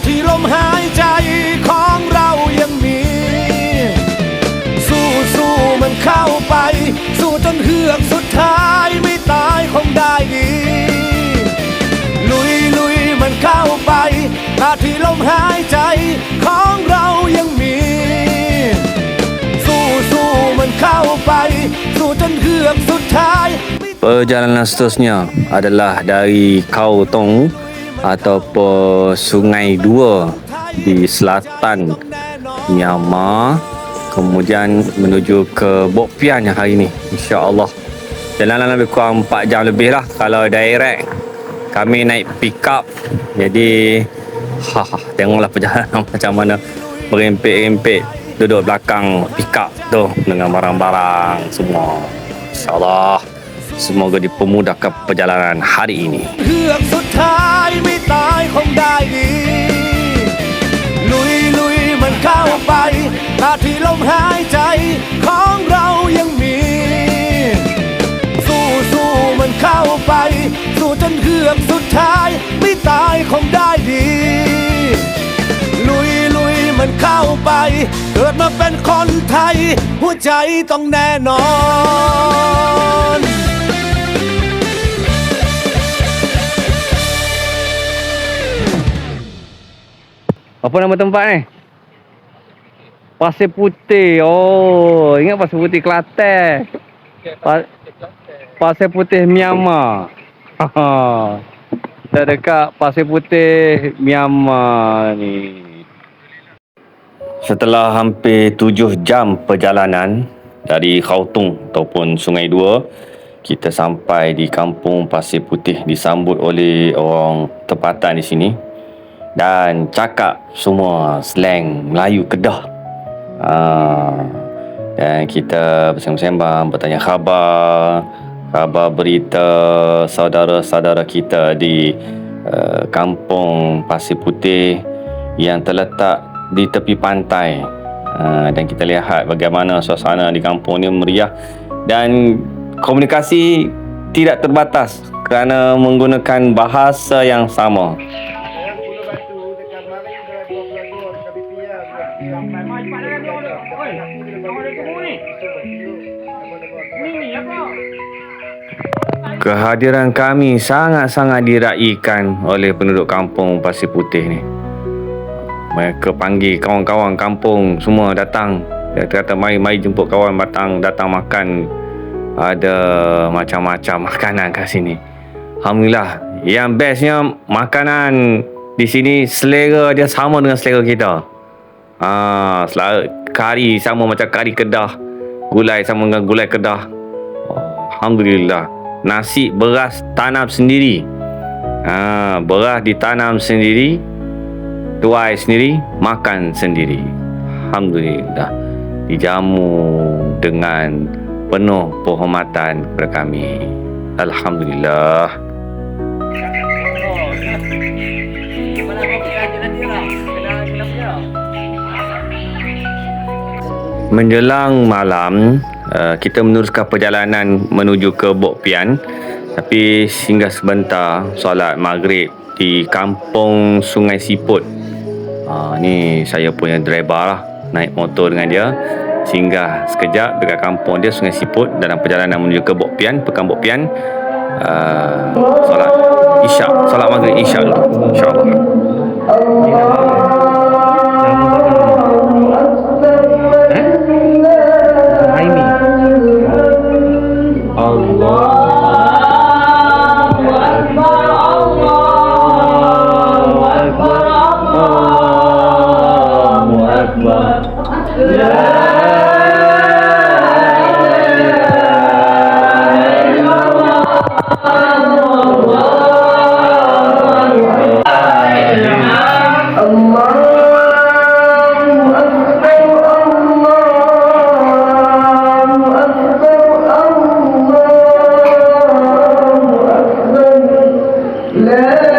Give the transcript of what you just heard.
ที่ลมหายใจของเรายังมีสู้มันเข้าไปสู้จนเฮือกสุดท้ายไม่ตายคงได้ดีลุยมันเข้าไปที่ลมหายใจของเรายังมีสู้มันเข้าไปสู้จนเฮือกสุดท้าย Perjalanan seterusnya adalah dari Kautong ataupun Sungai Dua di selatan Myanmar, kemudian menuju ke Bok Pian hari ini, insya-Allah. Jalanan lebih kurang 4 jam lebih lah kalau direct. Kami naik pick up, jadi tengoklah perjalanan macam mana, berempit-empit duduk belakang pick up tu dengan barang-barang semua. InsyaAllah semoga dipermudahkan perjalanan hari ini. เฮือกสุดท้ายไม่ตายคงได้ดีลุยมันเข้าไปที่ลมหายใจของเรายังมีสู้มันเข้าไปสู้จนเฮือกสุดท้ายไม่ตายคงได้ดีลุยมันเข้าไปเกิดมาเป็นคนไทยหัวใจต้องแน่นอน Apa nama tempat ni? Pasir Putih. Oh, ingat Pasir Putih Kelantan. Pasir Putih Myanmar. Dah dekat Pasir Putih Myanmar ni. Setelah hampir 7 jam perjalanan dari Kautong ataupun Sungai Dua, kita sampai di kampung Pasir Putih, disambut oleh orang tempatan di sini dan cakap semua slang Melayu Kedah. Dan kita bersembang-sembang, bertanya khabar berita saudara-saudara kita di kampung Pasir Putih yang terletak di tepi pantai. Dan kita lihat bagaimana suasana di kampung ini meriah dan komunikasi tidak terbatas kerana menggunakan bahasa yang sama. Kehadiran kami sangat-sangat diraikan oleh penduduk kampung Pasir Putih ni. Mereka panggil kawan-kawan kampung semua datang. Dia kata mari jemput kawan datang makan. Ada macam-macam makanan kat sini. Alhamdulillah. Yang bestnya makanan di sini selera dia sama dengan selera kita. Selera kari sama macam kari Kedah. Gulai sama dengan gulai Kedah. Alhamdulillah. Nasi beras tanam sendiri. Beras ditanam sendiri, tuai sendiri, makan sendiri. Alhamdulillah. Dijamu dengan penuh penghormatan kepada kami. Alhamdulillah. Menjelang malam, kita meneruskan perjalanan menuju ke Bok Pian, tapi singgah sebentar solat maghrib di kampung Sungai Siput. Ni saya punya driver lah, naik motor dengan dia, singgah sekejap dekat kampung dia Sungai Siput. Dalam perjalanan menuju ke Bok Pian, pekan Bok Pian, solat maghrib isyak dulu, insyaAllah. لا